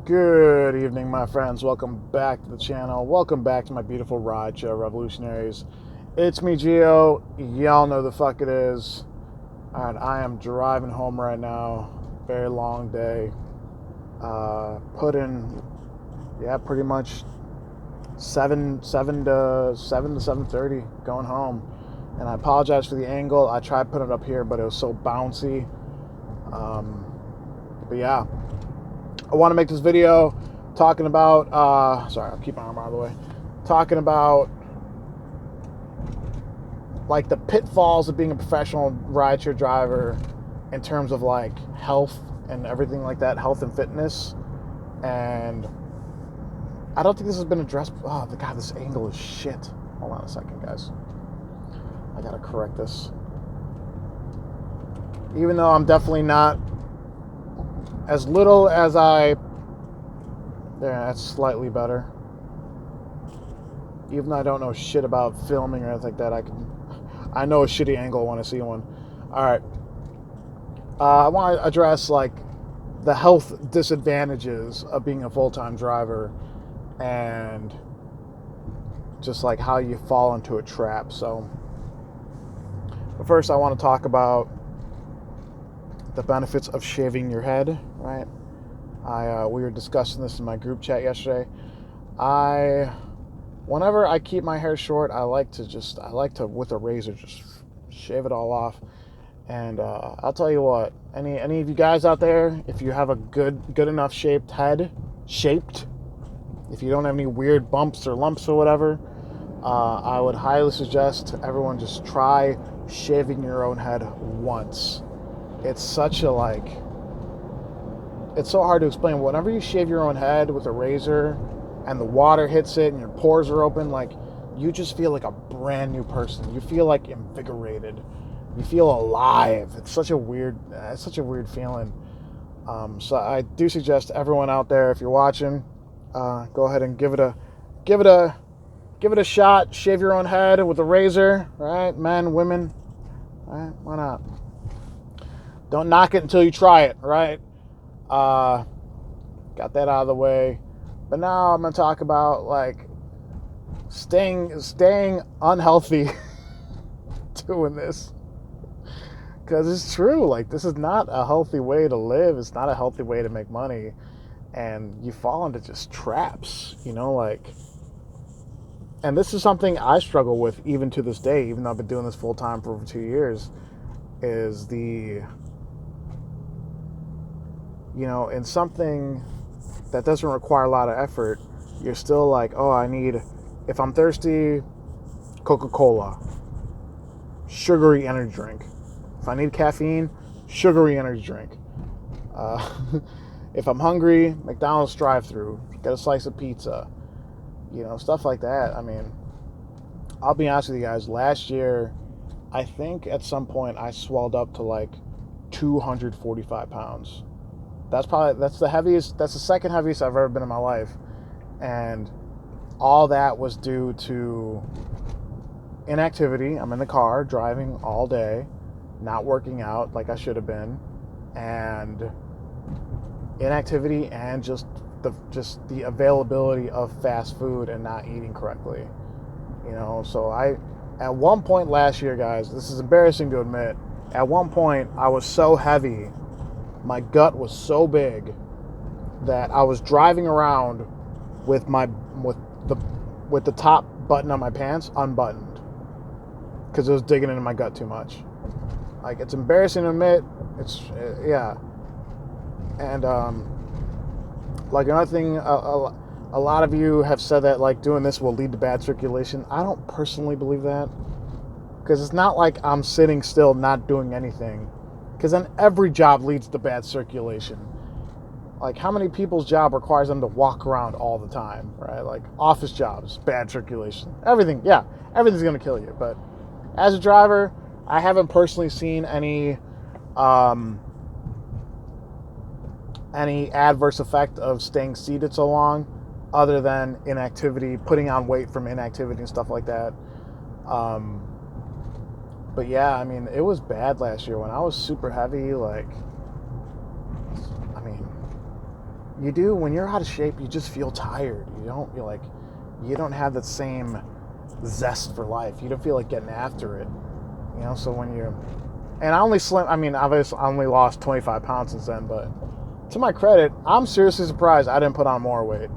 Good evening, my friends. Welcome back to the channel. Welcome back to my beautiful rideshare revolutionaries. It's me, Gio. Y'all know the fuck it is. All right, I am driving home right now. Very long day. Put in, pretty much seven to 7:30 going home. And I apologize for the angle. I tried putting it up here, but it was so bouncy. But yeah. I want to make this video talking about, sorry, I'll keep my arm out of the way, talking about like the pitfalls of being a professional rideshare driver in terms of like health and everything like that, health and fitness. And I don't think this has been addressed. Oh, God, this angle is shit. Hold on a second, guys. I gotta correct this. Even though I'm definitely not as little as there, that's slightly better. Even though I don't know shit about filming or anything like that, I know a shitty angle when I see one. All right. I want to address like the health disadvantages of being a full-time driver and just like how you fall into a trap. So, but first I want to talk about the benefits of shaving your head, right? We were discussing this in my group chat yesterday. Whenever I keep my hair short, I like to with a razor just shave it all off. And I'll tell you what, any of you guys out there, if you have a good enough shaped head, if you don't have any weird bumps or lumps or whatever, I would highly suggest everyone just try shaving your own head once. It's such a it's so hard to explain. Whenever you shave your own head with a razor and the water hits it and your pores are open, like you just feel like a brand new person. You feel like invigorated. You feel alive. It's such a weird feeling. So I do suggest everyone out there, if you're watching, go ahead and give it a shot. Shave your own head with a razor, right? Men, women, right? Why not? Don't knock it until you try it, right? Got that out of the way. But now I'm gonna talk about like staying unhealthy doing this. Because it's true, like this is not a healthy way to live. It's not a healthy way to make money. And you fall into just traps, like, and this is something I struggle with even to this day, even though I've been doing this full time for over 2 years, is in something that doesn't require a lot of effort, you're still like, oh, if I'm thirsty, Coca-Cola, sugary energy drink. If I need caffeine, sugary energy drink. If I'm hungry, McDonald's drive-thru, get a slice of pizza, stuff like that. I mean, I'll be honest with you guys, last year, I think at some point I swelled up to like 245 pounds. That's the second heaviest I've ever been in my life. And all that was due to inactivity. I'm in the car driving all day, not working out like I should have been, and inactivity and just the availability of fast food and not eating correctly. So at one point last year, guys, this is embarrassing to admit, at one point I was so heavy, my gut was so big that I was driving around with the top button on my pants unbuttoned because it was digging into my gut too much. Like, it's embarrassing to admit. It's yeah. And like another thing, a lot of you have said that like doing this will lead to bad circulation. I don't personally believe that, because it's not like I'm sitting still not doing anything, because then every job leads to bad circulation. Like, how many people's job requires them to walk around all the time, right? Like office jobs, bad circulation, everything's going to kill you. But as a driver, I haven't personally seen any adverse effect of staying seated so long, other than inactivity, putting on weight from inactivity and stuff like that. But yeah, I mean, it was bad last year when I was super heavy. Like, I mean, you do, when you're out of shape, you just feel tired. You don't have that same zest for life. You don't feel like getting after it. So when you, and obviously I only lost 25 pounds since then, but to my credit, I'm seriously surprised I didn't put on more weight.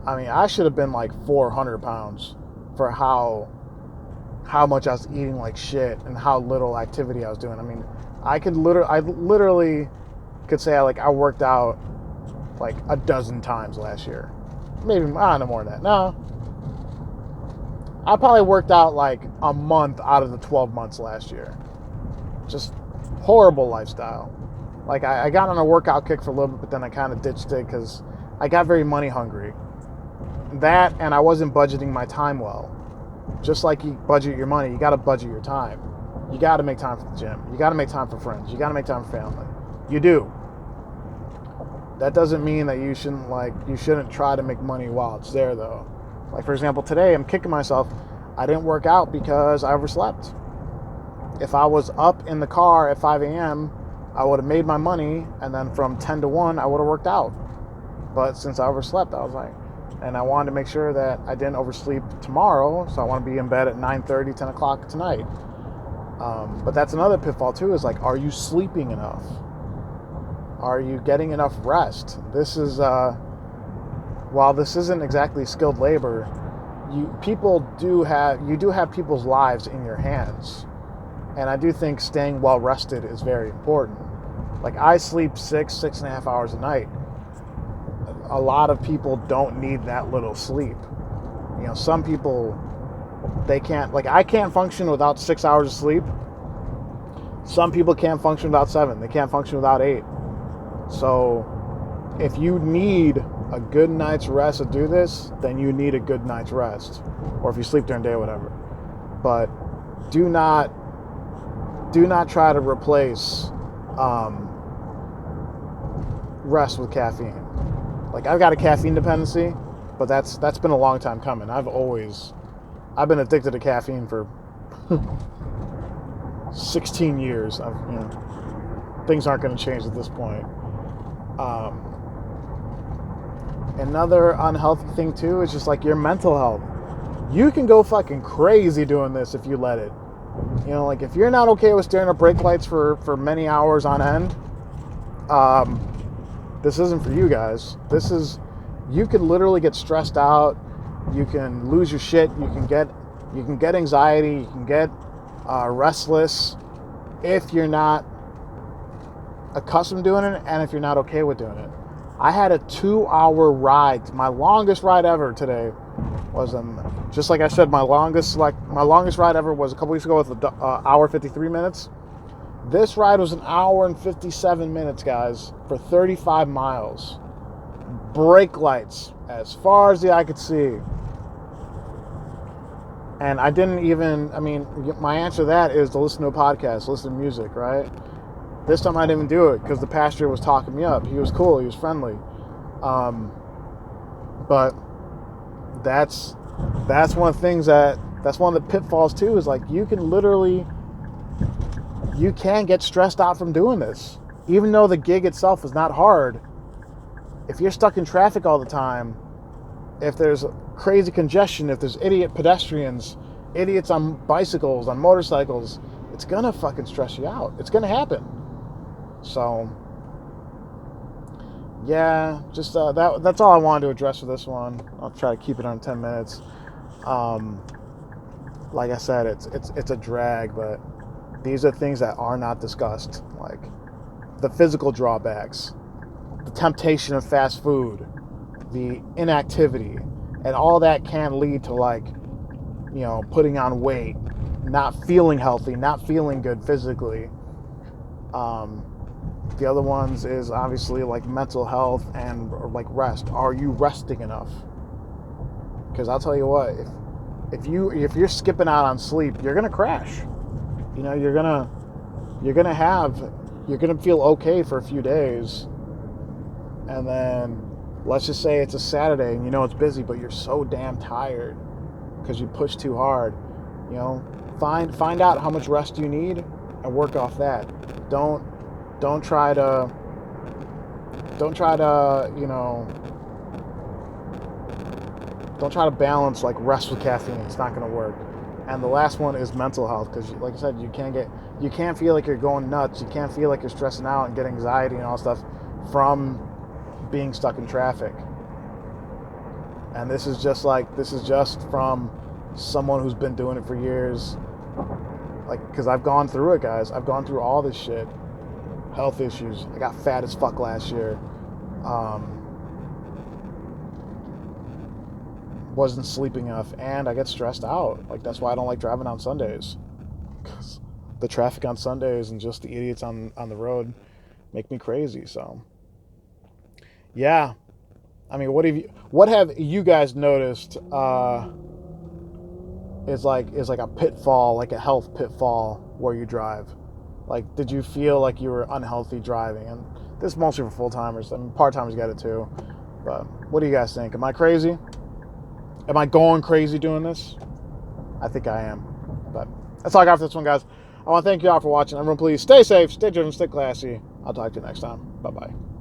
I should have been like 400 pounds for how much I was eating like shit and how little activity I was doing. I literally could say I worked out like a dozen times last year. Maybe, I don't know, more than that. No. I probably worked out like a month out of the 12 months last year. Just horrible lifestyle. I got on a workout kick for a little bit, but then I kind of ditched it because I got very money hungry. That, and I wasn't budgeting my time well. Just like you budget your money, you got to budget your time. You got to make time for the gym. You got to make time for friends. You got to make time for family. You do. That doesn't mean that you shouldn't try to make money while it's there, though. For example, today I'm kicking myself. I didn't work out because I overslept. If I was up in the car at 5 a.m., I would have made my money, and then from 10 to 1, I would have worked out. But since I overslept, and I wanted to make sure that I didn't oversleep tomorrow, so I want to be in bed at 9:30, 10 o'clock tonight. But that's another pitfall too, is are you sleeping enough? Are you getting enough rest? This is, while this isn't exactly skilled labor, you do have people's lives in your hands. And I do think staying well rested is very important. I sleep 6.5 hours a night. A lot of people don't need that little sleep. Some people, they can't, I can't function without 6 hours of sleep. Some people can't function without 7. They can't function without 8. So if you need a good night's rest to do this, then you need a good night's rest. Or if you sleep during the day, whatever. But do not try to replace rest with caffeine. I've got a caffeine dependency, but that's been a long time coming. I've been addicted to caffeine for 16 years. Things aren't going to change at this point. Another unhealthy thing too is just your mental health. You can go fucking crazy doing this if you let it. If you're not okay with staring at brake lights for many hours on end, this isn't for you guys. You can literally get stressed out. You can lose your shit. You can get anxiety. You can get restless if you're not accustomed to doing it, and if you're not okay with doing it. I had a 2-hour ride. My longest ride ever today was, just like I said, my longest ride ever was a couple weeks ago with an hour 53 minutes. This ride was an hour and 57 minutes, guys, for 35 miles. Brake lights as far as the eye could see. And I didn't even, my answer to that is to listen to a podcast, listen to music, right? This time I didn't even do it because the pastor was talking me up. He was cool. He was friendly. But that's one of the things that's one of the pitfalls too, is you can get stressed out from doing this. Even though the gig itself is not hard, if you're stuck in traffic all the time, if there's crazy congestion, if there's idiot pedestrians, idiots on bicycles, on motorcycles, it's gonna fucking stress you out. It's gonna happen. So, yeah, just that's all I wanted to address for this one. I'll try to keep it on 10 minutes. Like I said, it's a drag, but these are things that are not discussed, like the physical drawbacks, the temptation of fast food, the inactivity, and all that can lead to putting on weight, not feeling healthy, not feeling good physically. The other ones is obviously mental health and rest. Are you resting enough? Because I'll tell you what, if you're skipping out on sleep, you're gonna crash. You're gonna feel okay for a few days, and then let's just say it's a Saturday and it's busy, but you're so damn tired because you pushed too hard. Find out how much rest you need and work off that. Don't try to don't try to, don't try to balance like rest with caffeine. It's not going to work. And the last one is mental health, because like I said, you can't feel like you're going nuts. You can't feel like you're stressing out and get anxiety and all stuff from being stuck in traffic. And this is just from someone who's been doing it for years. Like, because I've gone through it, guys. I've gone through all this shit. Health issues. I got fat as fuck last year. Wasn't sleeping enough, and I get stressed out. Like, that's why I don't like driving on Sundays. Because the traffic on Sundays and just the idiots on the road make me crazy. So, yeah. I mean, what have you guys noticed is like a pitfall, like a health pitfall where you drive? Like, did you feel like you were unhealthy driving? And this is mostly for full-timers. I mean, part-timers get it too. But what do you guys think? Am I crazy? Am I going crazy doing this? I think I am. But that's all I got for this one, guys. I want to thank you all for watching. Everyone, please stay safe, stay driven, stay classy. I'll talk to you next time. Bye-bye.